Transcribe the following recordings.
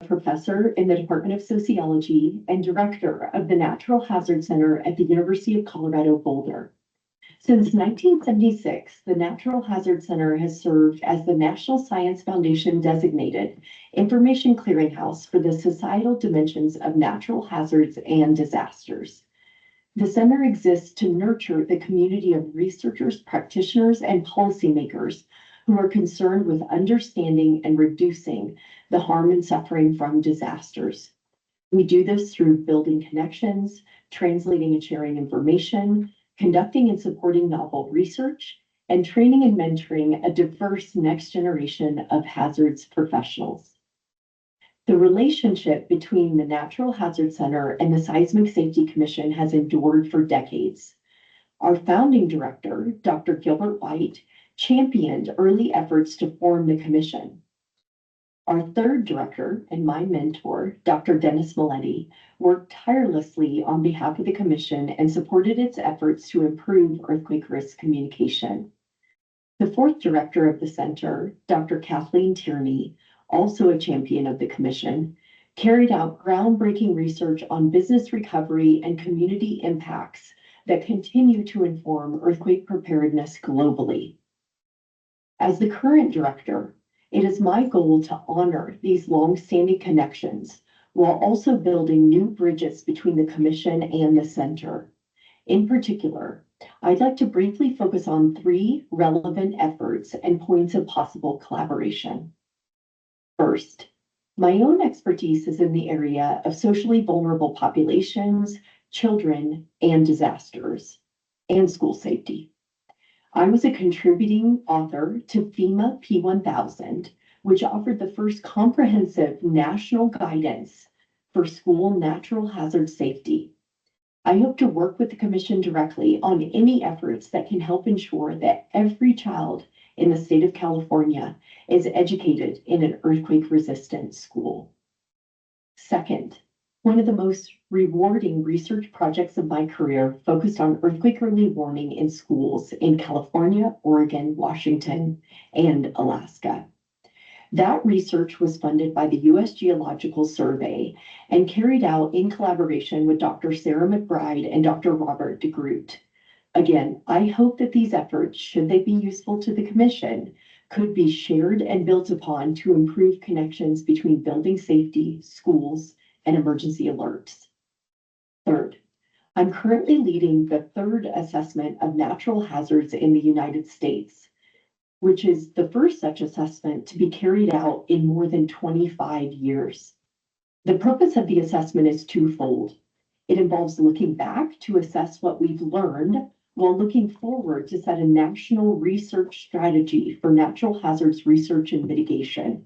professor in the Department of Sociology and director of the Natural Hazard Center at the University of Colorado Boulder. Since 1976, the Natural Hazard Center has served as the National Science Foundation designated information clearinghouse for the societal dimensions of natural hazards and disasters. The center exists to nurture the community of researchers, practitioners, and policymakers who are concerned with understanding and reducing the harm and suffering from disasters. We do this through building connections, translating and sharing information, conducting and supporting novel research, and training and mentoring a diverse next generation of hazards professionals. The relationship between the Natural Hazard Center and the Seismic Safety Commission has endured for decades. Our founding director, Dr. Gilbert White, championed early efforts to form the commission. Our third director and my mentor, Dr. Dennis Maletti, worked tirelessly on behalf of the commission and supported its efforts to improve earthquake risk communication. The fourth director of the center, Dr. Kathleen Tierney, also a champion of the commission, carried out groundbreaking research on business recovery and community impacts that continue to inform earthquake preparedness globally. As the current director, it is my goal to honor these long-standing connections while also building new bridges between the commission and the center. In particular, I'd like to briefly focus on 3 relevant efforts and points of possible collaboration. First, my own expertise is in the area of socially vulnerable populations, children, and disasters, and school safety. I was a contributing author to FEMA P1000, which offered the first comprehensive national guidance for school natural hazard safety. I hope to work with the Commission directly on any efforts that can help ensure that every child in the state of California is educated in an earthquake-resistant school. Second, one of the most rewarding research projects of my career focused on earthquake early warning in schools in California, Oregon, Washington, and Alaska. That research was funded by the U.S. Geological Survey and carried out in collaboration with Dr. Sarah McBride and Dr. Robert DeGroot. Again, I hope that these efforts, should they be useful to the Commission, could be shared and built upon to improve connections between building safety, schools, and emergency alerts. Third, I'm currently leading the 3rd assessment of natural hazards in the United States, which is the first such assessment to be carried out in more than 25 years. The purpose of the assessment is twofold. It involves looking back to assess what we've learned while looking forward to set a national research strategy for natural hazards research and mitigation.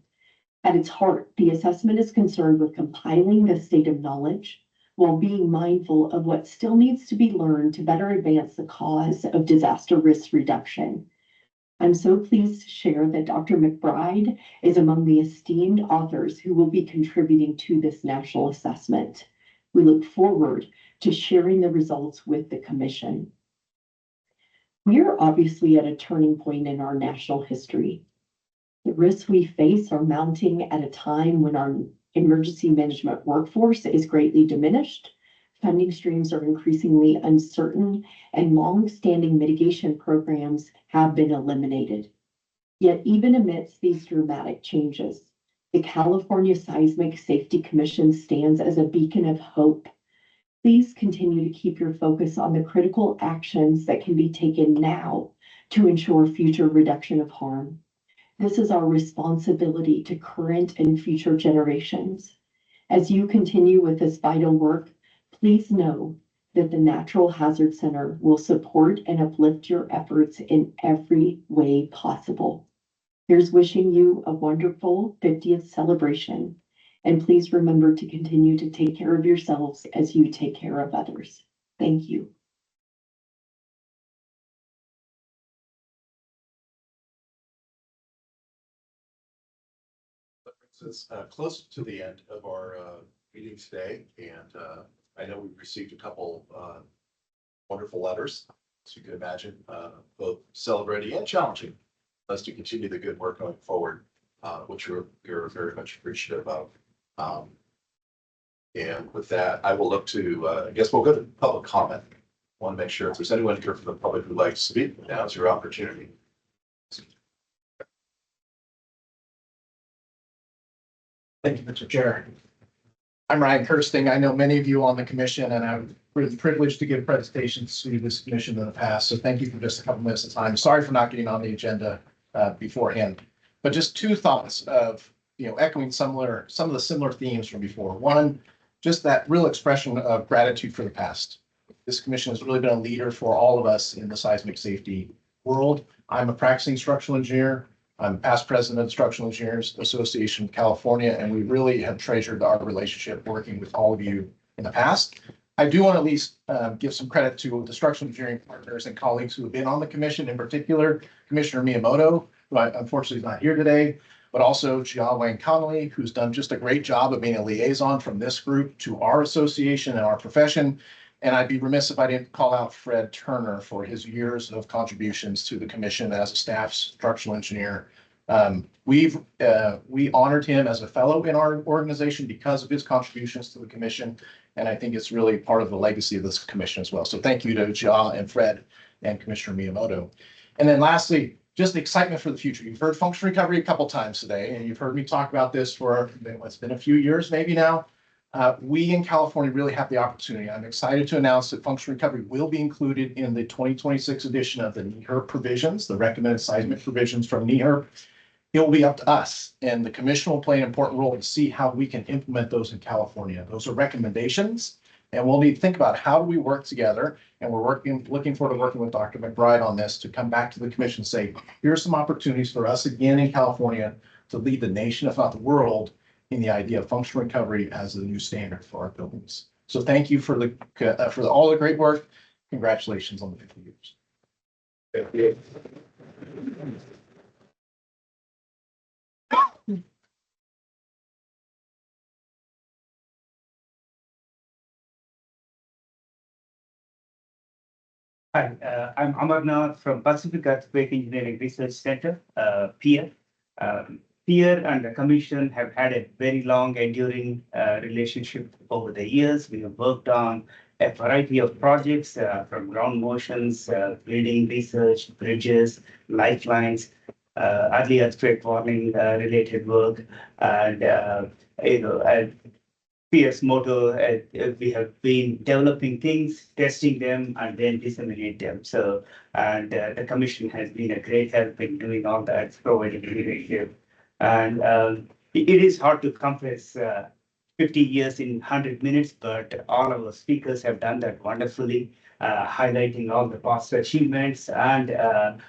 At its heart, the assessment is concerned with compiling the state of knowledge while being mindful of what still needs to be learned to better advance the cause of disaster risk reduction. I'm so pleased to share that Dr. McBride is among the esteemed authors who will be contributing to this national assessment. We look forward to sharing the results with the Commission. We are obviously at a turning point in our national history. The risks we face are mounting at a time when our emergency management workforce is greatly diminished, funding streams are increasingly uncertain, and long-standing mitigation programs have been eliminated. Yet even amidst these dramatic changes, the California Seismic Safety Commission stands as a beacon of hope. Please continue to keep your focus on the critical actions that can be taken now to ensure future reduction of harm. This is our responsibility to current and future generations. As you continue with this vital work, please know that the Natural Hazard Center will support and uplift your efforts in every way possible. Here's wishing you a wonderful 50th celebration. And please remember to continue to take care of yourselves as you take care of others. Thank you. It's close to the end of our meeting today, and I know we've received a couple wonderful letters, as you can imagine, both celebrating and challenging us to continue the good work going forward, which we're very much appreciative of. And with that, I will look to, I guess we'll go to public comment. Want to make sure if there's anyone here from the public who'd like to speak, now's your opportunity. Thank you, Mr. Chair. I'm Ryan Kirsting. I know many of you on the commission, and I'm really privileged to give presentations to this commission in the past. So thank you for just a couple minutes of time. Sorry for not getting on the agenda beforehand, but just two thoughts of, echoing some of the similar themes from before. One, just that real expression of gratitude for the past. This commission has really been a leader for all of us in the seismic safety world. I'm a practicing structural engineer. I'm past president of the Structural Engineers Association of California, and we really have treasured our relationship working with all of you in the past. I do want to at least give some credit to the structural engineering partners and colleagues who have been on the commission, in particular, Commissioner Miyamoto, who unfortunately is not here today, but also Jia Wang Connolly, who's done just a great job of being a liaison from this group to our association and our profession. And I'd be remiss if I didn't call out Fred Turner for his years of contributions to the commission as a staff structural engineer. We honored him as a fellow in our organization because of his contributions to the commission. And I think it's really part of the legacy of this commission as well. So thank you to Jia and Fred and Commissioner Miyamoto. And then lastly, just the excitement for the future. You've heard functional recovery a couple times today, and you've heard me talk about this for, it's been a few years maybe now. We in California really have the opportunity. I'm excited to announce that functional recovery will be included in the 2026 edition of the NEHRP provisions, the recommended seismic provisions from NEHRP. It will be up to us, and the commission will play an important role to see how we can implement those in California. Those are recommendations, and we'll need to think about how do we work together. And we're looking forward to working with Dr. McBride on this to come back to the commission and say, here's some opportunities for us again in California to lead the nation, if not the world, in the idea of functional recovery as the new standard for our buildings. So thank you for all the great work. Congratulations on the 50 years. Thank you. Hi, I'm Amarnath from Pacific Earthquake Engineering Research Center, PEER. PEER and the Commission have had a very long enduring relationship over the years. We have worked on a variety of projects from ground motions, building research, bridges, lifelines, early earthquake warning related work, and PEER's motto, we have been developing things, testing them, and then disseminate them. So, and the commission has been a great help in doing all that, providing leadership. And it is hard to compress 50 years in 100 minutes, but all of our speakers have done that wonderfully, highlighting all the past achievements and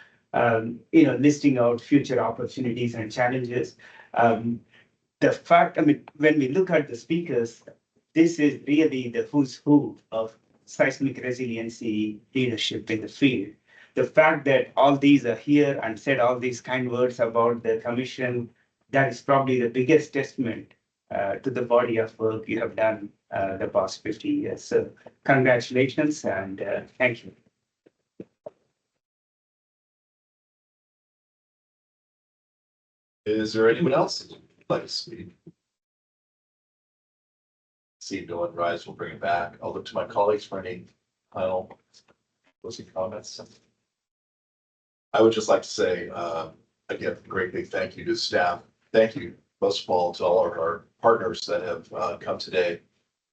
listing out future opportunities and challenges. The fact, when we look at the speakers, this is really the who's who of seismic resiliency leadership in the field. The fact that all these are here and said all these kind words about the commission, that is probably the biggest testament to the body of work you have done the past 50 years. So congratulations and thank you. Is there anyone else who'd like to speak? See no one rise, we'll bring it back. I'll look to my colleagues for any final closing comments. I would just like to say, again, a great big thank you to staff. Thank you, most of all, to all of our partners that have come today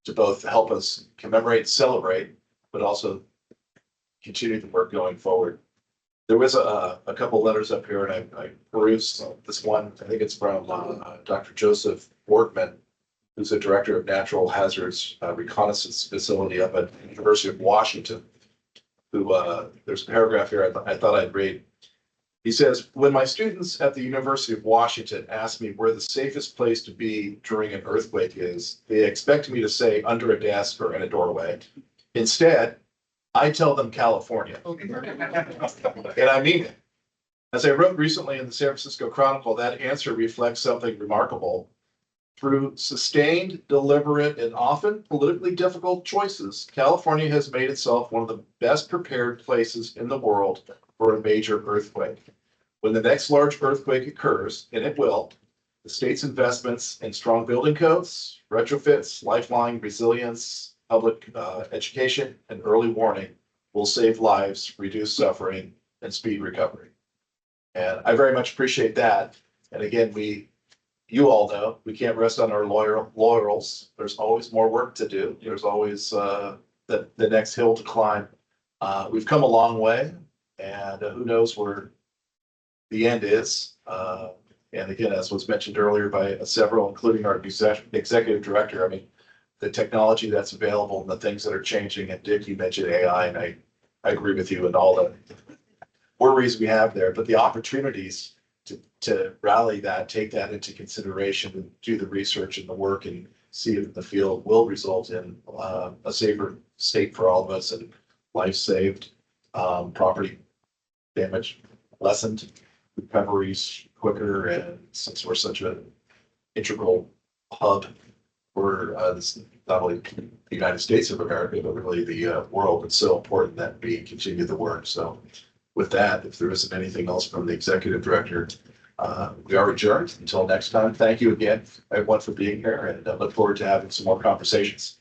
to both help us commemorate, celebrate, but also continue the work going forward. There was a couple letters up here, and I perused this one. I think it's from Dr. Joseph Borgman, who's the director of Natural Hazards Reconnaissance Facility up at the University of Washington, who there's a paragraph here I thought I'd read. He says, when my students at the University of Washington ask me where the safest place to be during an earthquake is, they expect me to say under a desk or in a doorway. Instead, I tell them California. And I mean it. As I wrote recently in the San Francisco Chronicle, that answer reflects something remarkable. Through sustained, deliberate, and often politically difficult choices, California has made itself one of the best prepared places in the world for a major earthquake. When the next large earthquake occurs, and it will, The state's investments in strong building codes, retrofits, lifeline resilience, public education, and early warning will save lives, reduce suffering, and speed recovery. And I very much appreciate that. And again, you all know, we can't rest on our laurels. There's always more work to do. There's always the next hill to climb. We've come a long way, and who knows where the end is. And again, as was mentioned earlier by several, including our executive director, I mean, the technology that's available and the things that are changing, and Dick, you mentioned AI, and I agree with you and all the worries we have there, but the opportunities to rally that, take that into consideration, and do the research and the work and see it in the field will result in a safer state for all of us, and life saved, property damage lessened, recoveries quicker, and since we're such an integral hub for this, not only the United States of America, but really the world, it's so important that we continue the work. So with that, if there isn't anything else from the executive director, we are adjourned until next time. Thank you again, everyone, for being here, and I look forward to having some more conversations.